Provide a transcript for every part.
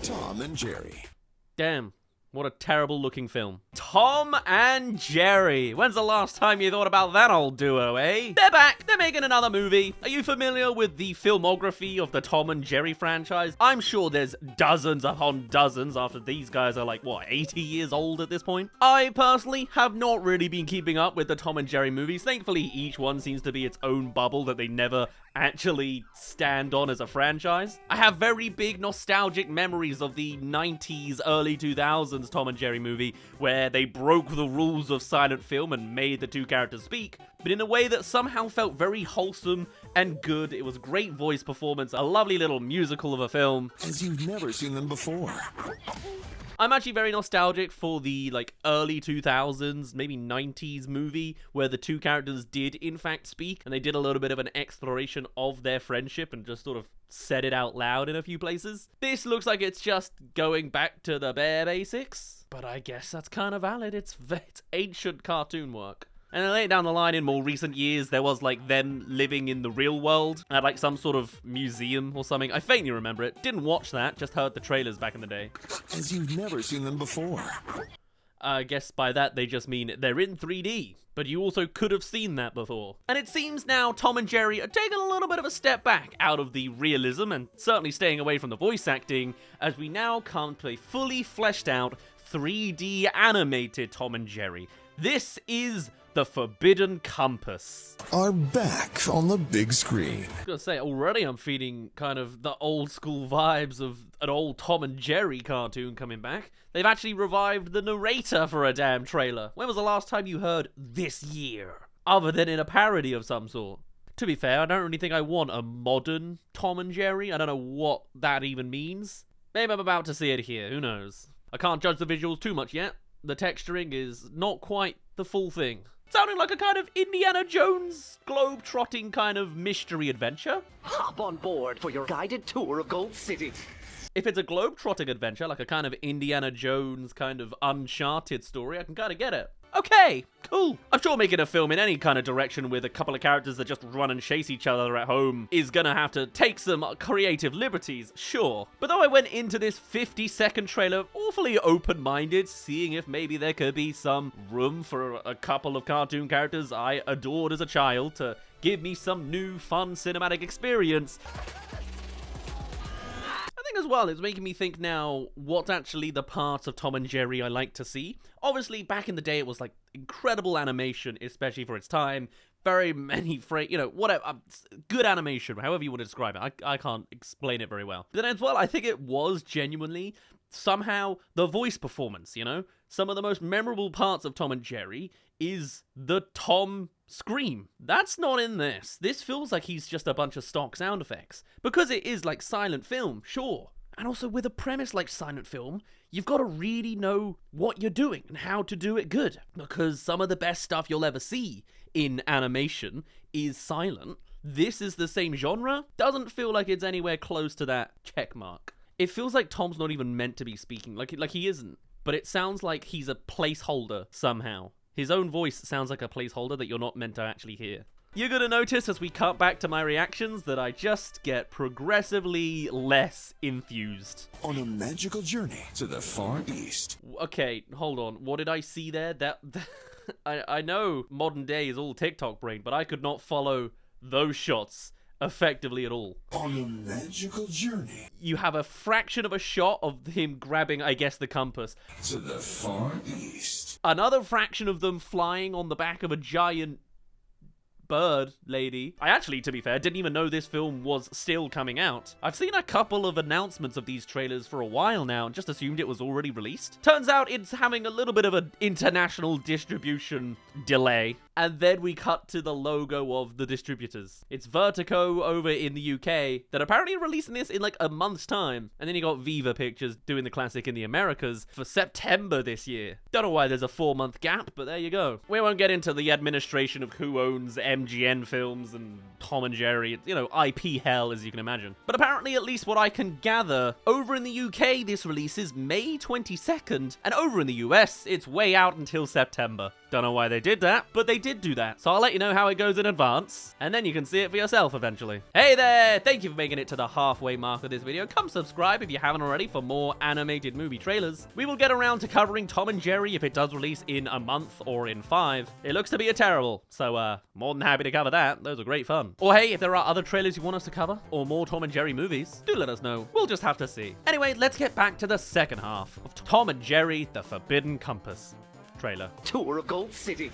Tom and Jerry. Damn. What a terrible looking film. Tom and Jerry. When's the last time you thought about that old duo, eh? They're back. They're making another movie. Are you familiar with the filmography of the Tom and Jerry franchise? I'm sure there's dozens upon dozens after these guys are like, what, 80 years old at this point? I personally have not really been keeping up with the Tom and Jerry movies. Thankfully, each one seems to be its own bubble that they never actually stand on as a franchise. I have very big nostalgic memories of the 90s, early 2000s Tom and Jerry movie where they broke the rules of silent film and made the two characters speak, but in a way that somehow felt very wholesome and good. It was a great voice performance, a lovely little musical of a film. As you've never seen them before. I'm actually very nostalgic for the early 2000s, maybe 90s movie where the two characters did in fact speak and they did a little bit of an exploration of their friendship and just sort of said it out loud in a few places. This looks like it's just going back to the bare basics, but I guess that's kind of valid. It's ancient cartoon work. And then later down the line in more recent years, there was them living in the real world at some sort of museum or something. I faintly remember it. Didn't watch that, just heard the trailers back in the day. As you've never seen them before. I guess by that they just mean they're in 3D, but you also could have seen that before. And it seems now Tom and Jerry are taking a little bit of a step back out of the realism and certainly staying away from the voice acting as we now come to a fully fleshed out 3D animated Tom and Jerry. This is The Forbidden Compass. Are back on the big screen. I was gonna say, already I'm feeling kind of the old school vibes of an old Tom and Jerry cartoon coming back. They've actually revived the narrator for a damn trailer. When was the last time you heard "this year"? Other than in a parody of some sort. To be fair, I don't really think I want a modern Tom and Jerry. I don't know what that even means. Maybe I'm about to see it here, who knows. I can't judge the visuals too much yet. The texturing is not quite the full thing. Sounding like a kind of Indiana Jones, globe-trotting kind of mystery adventure. Hop on board for your guided tour of Gold City. If it's a globe-trotting adventure, like a kind of Indiana Jones kind of Uncharted story, I can kind of get it. Okay, cool. I'm sure making a film in any kind of direction with a couple of characters that just run and chase each other at home is gonna have to take some creative liberties, sure. But though I went into this 50-second trailer awfully open-minded, seeing if maybe there could be some room for a couple of cartoon characters I adored as a child to give me some new fun cinematic experience, as well, it's making me think now what's actually the parts of Tom and Jerry I like to see. Obviously, back in the day, it was incredible animation, especially for its time. Very many whatever, good animation, however you want to describe it. I can't explain it very well. But then as well, I think it was genuinely somehow the voice performance, Some of the most memorable parts of Tom and Jerry is the Tom scream. That's not in this. This feels like he's just a bunch of stock sound effects. Because it is like silent film, sure. And also with a premise like silent film, you've got to really know what you're doing and how to do it good. Because some of the best stuff you'll ever see in animation is silent. This is the same genre. Doesn't feel like it's anywhere close to that check mark. It feels like Tom's not even meant to be speaking, like he isn't. But it sounds like he's a placeholder somehow. His own voice sounds like a placeholder that you're not meant to actually hear. You're gonna notice as we cut back to my reactions that I just get progressively less enthused. On a magical journey to the Far East. Okay, hold on. What did I see there? I know modern day is all TikTok brain, but I could not follow those shots effectively at all. On a magical journey. You have a fraction of a shot of him grabbing, I guess, the compass. To the Far East. Another fraction of them flying on the back of a giant bird lady. I actually, to be fair, didn't even know this film was still coming out. I've seen a couple of announcements of these trailers for a while now and just assumed it was already released. Turns out it's having a little bit of an international distribution delay. And then we cut to the logo of the distributors. It's Vertigo over in the UK that apparently are releasing this in a month's time. And then you got Viva Pictures doing the classic in the Americas for September this year. Don't know why there's a 4-month gap, but there you go. We won't get into the administration of who owns MGN Films and Tom and Jerry. It's, IP hell, as you can imagine. But apparently, at least what I can gather, over in the UK, this releases May 22nd. And over in the US, it's way out until September. Don't know why they did that, but they did do that. So I'll let you know how it goes in advance, and then you can see it for yourself eventually. Hey there! Thank you for making it to the halfway mark of this video. Come subscribe if you haven't already for more animated movie trailers. We will get around to covering Tom and Jerry if it does release in a month or in 5. It looks to be a terrible, so more than happy to cover that. Those are great fun. Or hey, if there are other trailers you want us to cover, or more Tom and Jerry movies, do let us know. We'll just have to see. Anyway, let's get back to the second half of Tom and Jerry, The Forbidden Compass trailer. Tour of Gold City.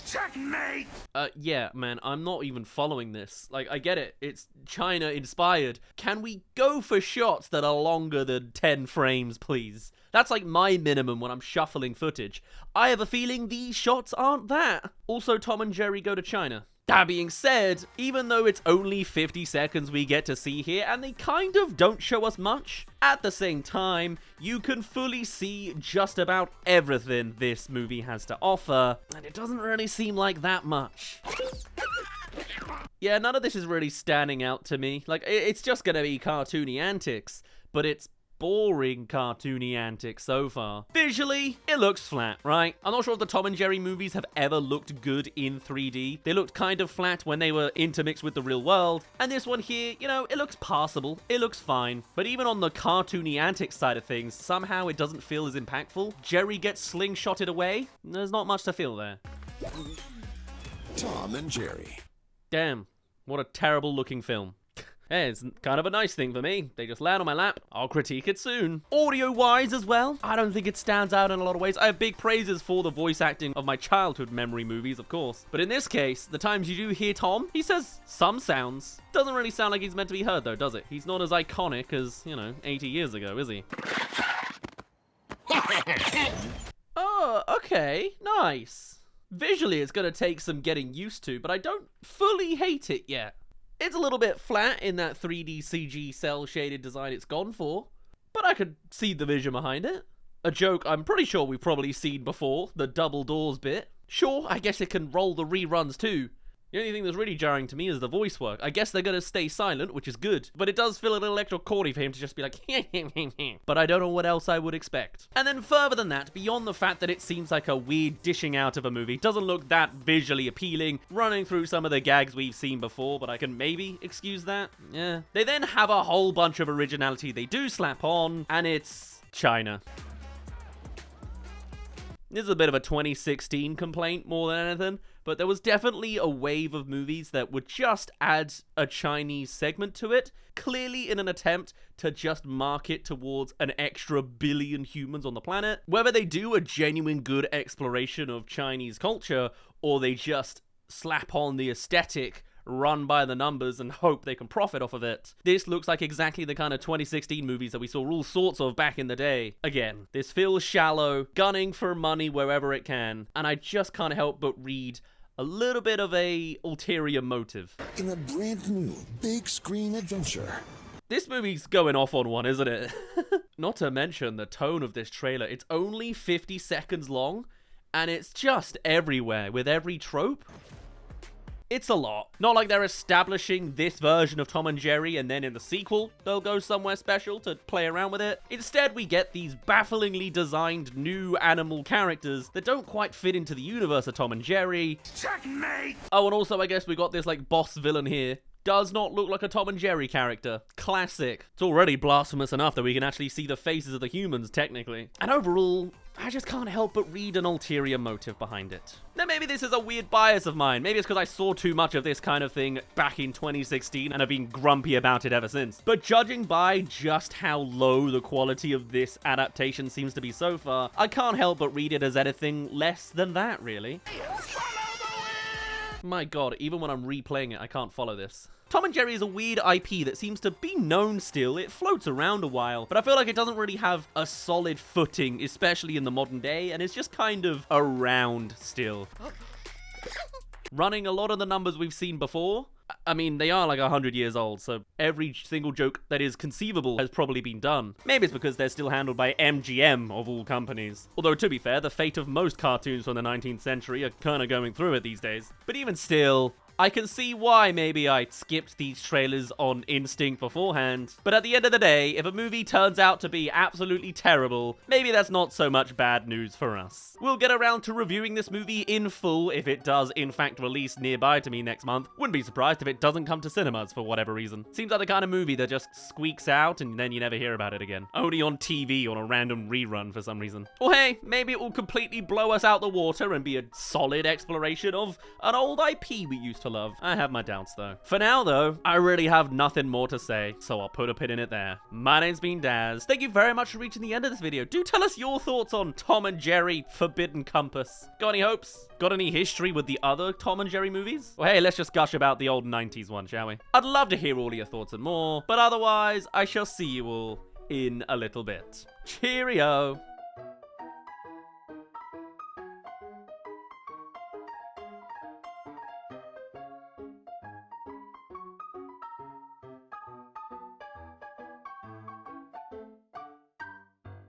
Checkmate! Yeah, man, I'm not even following this. Like, I get it. It's China inspired. Can we go for shots that are longer than 10 frames, please? That's like my minimum when I'm shuffling footage. I have a feeling these shots aren't that. Also, Tom and Jerry go to China. That being said, even though it's only 50 seconds we get to see here, and they kind of don't show us much, at the same time, you can fully see just about everything this movie has to offer, and it doesn't really seem like that much. Yeah, none of this is really standing out to me. Like, it's just gonna be cartoony antics, but it's boring cartoony antics so far. Visually, it looks flat, right? I'm not sure if the Tom and Jerry movies have ever looked good in 3D. They looked kind of flat when they were intermixed with the real world, and this one here, you know, it looks passable, it looks fine, but even on the cartoony antics side of things, somehow it doesn't feel as impactful. Jerry gets slingshotted away, there's not much to feel there. Tom and Jerry. Damn, what a terrible looking film. Hey, it's kind of a nice thing for me. They just land on my lap. I'll critique it soon. Audio-wise as well, I don't think it stands out in a lot of ways. I have big praises for the voice acting of my childhood memory movies, of course. But in this case, the times you do hear Tom, he says some sounds. Doesn't really sound like he's meant to be heard, though, does it? He's not as iconic as, you know, 80 years ago, is he? Oh, okay. Nice. Visually, it's going to take some getting used to, but I don't fully hate it yet. It's a little bit flat in that 3D CG cel-shaded design it's gone for, but I could see the vision behind it. A joke I'm pretty sure we've probably seen before, the double doors bit. Sure, I guess it can roll the reruns too. The only thing that's really jarring to me is the voice work. I guess they're gonna stay silent, which is good, but it does feel a little extra corny for him to just be like, but I don't know what else I would expect. And then further than that, beyond the fact that it seems like a weird dishing out of a movie, doesn't look that visually appealing, running through some of the gags we've seen before, but I can maybe excuse that. Yeah. They then have a whole bunch of originality they do slap on, and it's China. This is a bit of a 2016 complaint more than anything, but there was definitely a wave of movies that would just add a Chinese segment to it, clearly in an attempt to just market towards an extra billion humans on the planet. Whether they do a genuine good exploration of Chinese culture, or they just slap on the aesthetic, run by the numbers and hope they can profit off of it. This looks like exactly the kind of 2016 movies that we saw all sorts of back in the day. Again, this feels shallow, gunning for money wherever it can, and I just can't help but read a little bit of a ulterior motive. In a brand new big screen adventure. This movie's going off on one, isn't it? Not to mention the tone of this trailer. It's only 50 seconds long, and it's just everywhere with every trope. It's a lot. Not like they're establishing this version of Tom and Jerry and then in the sequel, they'll go somewhere special to play around with it. Instead, we get these bafflingly designed new animal characters that don't quite fit into the universe of Tom and Jerry. Checkmate! Oh, and also I guess we got this like boss villain here. Does not look like a Tom and Jerry character. Classic. It's already blasphemous enough that we can actually see the faces of the humans, technically. And overall, I just can't help but read an ulterior motive behind it. Now maybe this is a weird bias of mine. Maybe it's because I saw too much of this kind of thing back in 2016 and have been grumpy about it ever since. But judging by just how low the quality of this adaptation seems to be so far, I can't help but read it as anything less than that, really. My god, even when I'm replaying it, I can't follow this. Tom and Jerry is a weird IP that seems to be known still. It floats around a while, but I feel like it doesn't really have a solid footing, especially in the modern day, and it's just kind of around still. Running a lot of the numbers we've seen before. I mean, they are like 100 years old, so every single joke that is conceivable has probably been done. Maybe it's because they're still handled by MGM, of all companies. Although, to be fair, the fate of most cartoons from the 19th century are kind of going through it these days. But even still, I can see why maybe I skipped these trailers on instinct beforehand. But at the end of the day, if a movie turns out to be absolutely terrible, maybe that's not so much bad news for us. We'll get around to reviewing this movie in full if it does in fact release nearby to me next month. Wouldn't be surprised if it doesn't come to cinemas for whatever reason. Seems like the kind of movie that just squeaks out and then you never hear about it again. Only on TV on a random rerun for some reason. Or hey, maybe it will completely blow us out the water and be a solid exploration of an old IP we used to love. I have my doubts though. For now though, I really have nothing more to say, so I'll put a pin in it there. My name's been Daz. Thank you very much for reaching the end of this video. Do tell us your thoughts on Tom and Jerry Forbidden Compass. Got any hopes? Got any history with the other Tom and Jerry movies? Well, hey, let's just gush about the old 90s one, shall we? I'd love to hear all your thoughts and more, but otherwise, I shall see you all in a little bit. Cheerio!